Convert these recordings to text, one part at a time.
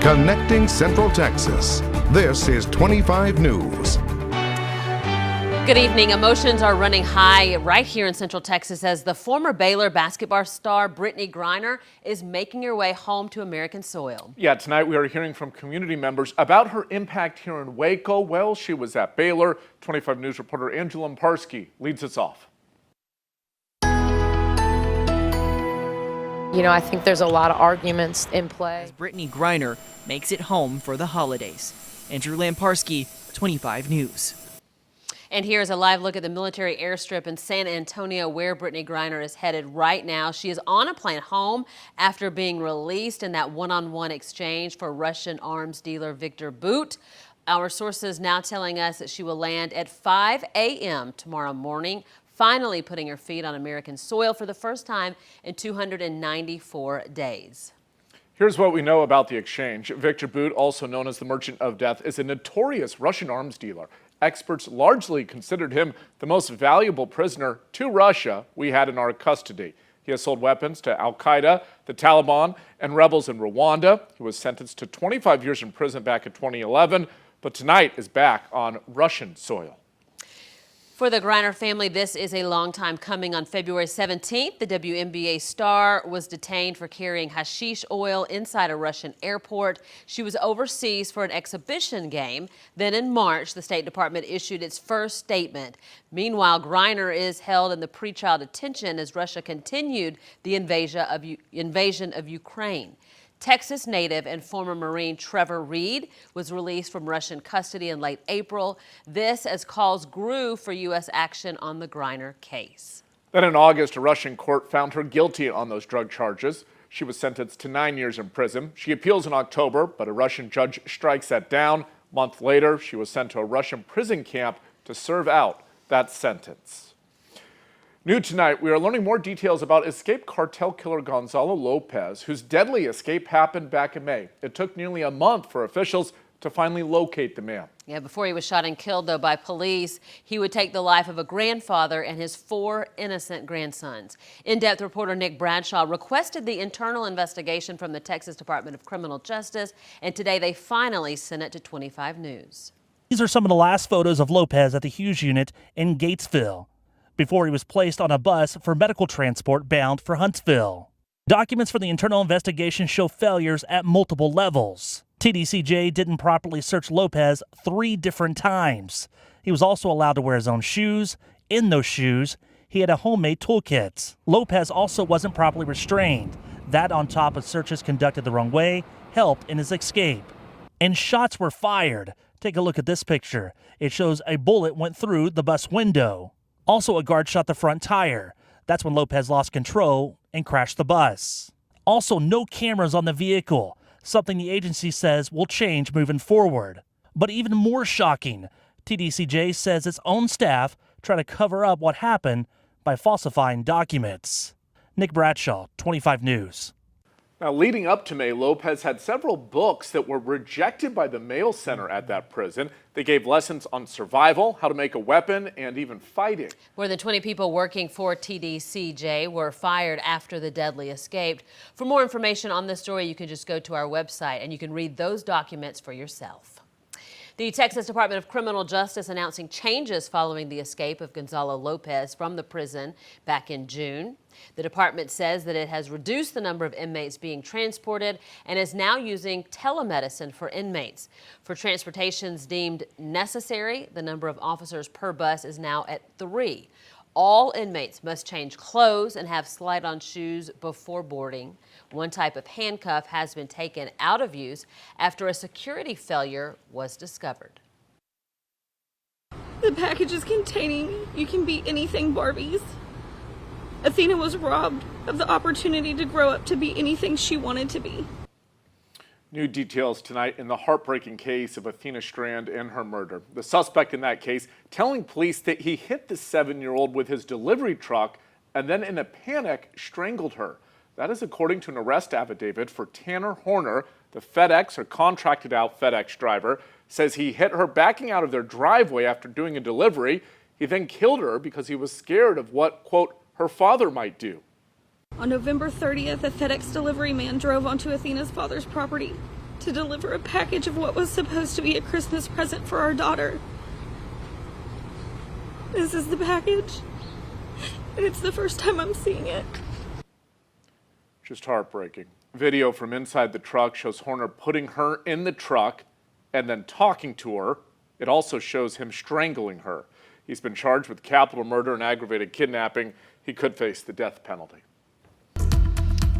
Connecting Central Texas. This is 25 News. Good evening. Emotions are running high right here in Central Texas as the former Baylor basketball star Brittney Griner is making her way home to American soil. Yeah, tonight we are hearing from community members about her impact here in Waco. Well, she was at Baylor. 25 News reporter Angela Mparski leads us off. You know, I think there's a lot of arguments in play. As Brittney Griner makes it home for the holidays. Andrew Lamparski, 25 News. And here's a live look at the military airstrip in San Antonio where Brittney Griner is headed right now. She is on a plane home after being released in that one-on-one exchange for Russian arms dealer Viktor Bout. Our sources now telling us that she will land at 5 a.m. tomorrow morning, finally putting her feet on American soil for the first time in 294 days. Here's what we know about the exchange. Viktor Bout, also known as the Merchant of Death, is a notorious Russian arms dealer. Experts largely considered him the most valuable prisoner to Russia we had in our custody. He has sold weapons to al-Qaeda, the Taliban, and rebels in Rwanda. He was sentenced to 25 years in prison back in 2011, but tonight is back on Russian soil. For the Griner family, this is a long time coming. On February 17th, the WNBA star was detained for carrying hashish oil inside a Russian airport. She was overseas for an exhibition game. Then in March, the State Department issued its first statement. Meanwhile, Griner is held in the pretrial detention as Russia continued the invasion of Ukraine. Texas native and former Marine Trevor Reed was released from Russian custody in late April. This as calls grew for U.S. action on the Griner case. Then in August, a Russian court found her guilty on those drug charges. She was sentenced to 9 years in prison. She appeals in October, but a Russian judge strikes that down. A month later, she was sent to a Russian prison camp to serve out that sentence. New tonight, we are learning more details about escaped cartel killer Gonzalo Lopez, whose deadly escape happened back in May. It took nearly a month for officials to finally locate the man. Yeah, before he was shot and killed, though, by police, he would take the life of a grandfather and his 4 innocent grandsons. In-depth reporter Nick Bradshaw requested the internal investigation from the Texas Department of Criminal Justice, and today they finally sent it to 25 News. These are some of the last photos of Lopez at the Hughes unit in Gatesville, before he was placed on a bus for medical transport bound for Huntsville. Documents for the internal investigation show failures at multiple levels. TDCJ didn't properly search Lopez 3 different times. He was also allowed to wear his own shoes. In those shoes, he had a homemade toolkit. Lopez also wasn't properly restrained. That, on top of searches conducted the wrong way, helped in his escape. And shots were fired. Take a look at this picture. It shows a bullet went through the bus window. Also, a guard shot the front tire. That's when Lopez lost control and crashed the bus. Also, no cameras on the vehicle, something the agency says will change moving forward. But even more shocking, TDCJ says its own staff tried to cover up what happened by falsifying documents. Nick Bradshaw, 25 News. Now, leading up to May, Lopez had several books that were rejected by the Mail Center at that prison. They gave lessons on survival, how to make a weapon, and even fighting. More than 20 people working for TDCJ were fired after the deadly escaped. For more information on this story, you can just go to our website and you can read those documents for yourself. The Texas Department of Criminal Justice announcing changes following the escape of Gonzalo Lopez from the prison back in June. The department says that it has reduced the number of inmates being transported and is now using telemedicine for inmates. For transportations deemed necessary, the number of officers per bus is now at 3. All inmates must change clothes and have slide-on shoes before boarding. One type of handcuff has been taken out of use after a security failure was discovered. The packages containing "You Can Be Anything" Barbies. Athena was robbed of the opportunity to grow up to be anything she wanted to be. New details tonight in the heartbreaking case of Athena Stand and her murder. The suspect in that case telling police that he hit the 7-year-old with his delivery truck and then in a panic strangled her. That is according to an arrest affidavit for Tanner Horner. The FedEx or contracted out FedEx driver says he hit her backing out of their driveway after doing a delivery. He then killed her because he was scared of what, quote, her father might do. On November 30th, a FedEx delivery man drove onto Athena's father's property, to deliver a package of what was supposed to be a Christmas present for our daughter. This is the package, and it's the first time I'm seeing it. Just heartbreaking. Video from inside the truck shows Horner putting her in the truck and then talking to her. It also shows him strangling her. He's been charged with capital murder and aggravated kidnapping. He could face the death penalty. All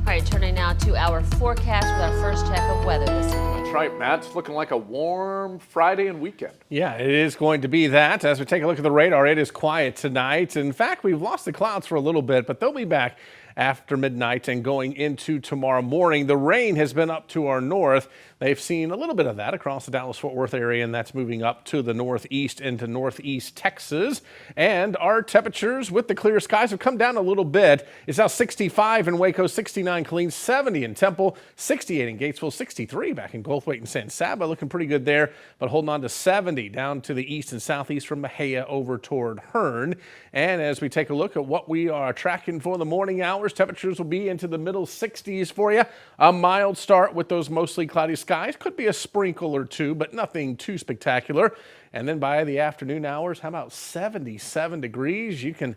right, turning now to our forecast with our first check of weather this evening. That's right, Matt. It's looking like a warm Friday and weekend. Yeah, it is going to be that. As we take a look at the radar, it is quiet tonight. In fact, we've lost the clouds for a little bit, but they'll be back after midnight and going into tomorrow morning. The rain has been up to our north. They've seen a little bit of that across the Dallas-Fort Worth area, and that's moving up to the northeast into northeast Texas. And our temperatures with the clear skies have come down a little bit. It's now 65 in Waco, 69 Killeen, 70 in Temple, 68 in Gatesville, 63 back in Goldthwaite and San Saba, looking pretty good there, but holding on to 70 down to the east and southeast from Mexia over toward Hearn. And as we take a look at what we are tracking for the morning hours, temperatures will be into the middle 60s for you. A mild start with those mostly cloudy skies. Could be a sprinkle or two, but nothing too spectacular. And then by the afternoon hours, how about 77 degrees? You can,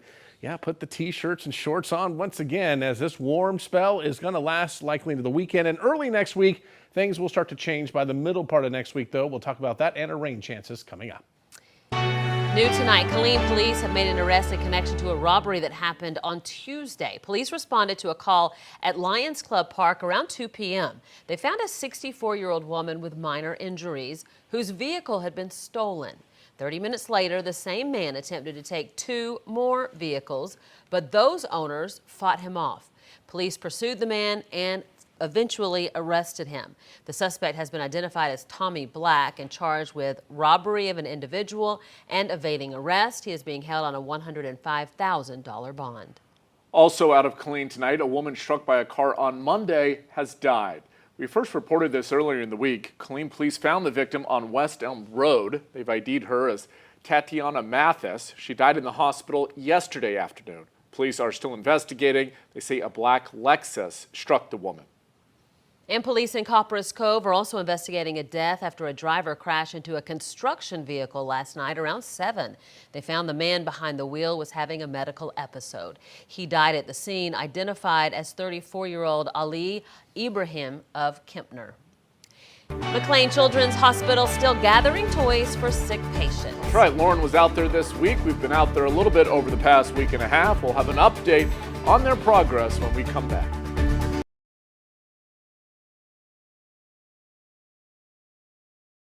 put the t-shirts and shorts on once again, as this warm spell is going to last likely into the weekend. And early next week, things will start to change by the middle part of next week, though. We'll talk about that and our rain chances coming up. New tonight, Killeen police have made an arrest in connection to a robbery that happened on Tuesday. Police responded to a call at Lions Club Park around 2 p.m. They found a 64-year-old woman with minor injuries whose vehicle had been stolen. 30 minutes later, the same man attempted to take 2 more vehicles, but those owners fought him off. Police pursued the man and eventually arrested him. The suspect has been identified as Tommy Black and charged with robbery of an individual and evading arrest. He is being held on a $105,000 bond. Also out of Killeen tonight, a woman struck by a car on Monday has died. We first reported this earlier in the week. Killeen police found the victim on West Elm Road. They've ID'd her as Tatiana Mathis. She died in the hospital yesterday afternoon. Police are still investigating. They say a black Lexus struck the woman. And police in Copperas Cove are also investigating a death after a driver crashed into a construction vehicle last night around 7. They found the man behind the wheel was having a medical episode. He died at the scene, identified as 34-year-old Ali Ibrahim of Kempner. McLean Children's Hospital still gathering toys for sick patients. That's right, Lauren was out there this week. We've been out there a little bit over the past week and a half. We'll have an update on their progress when we come back.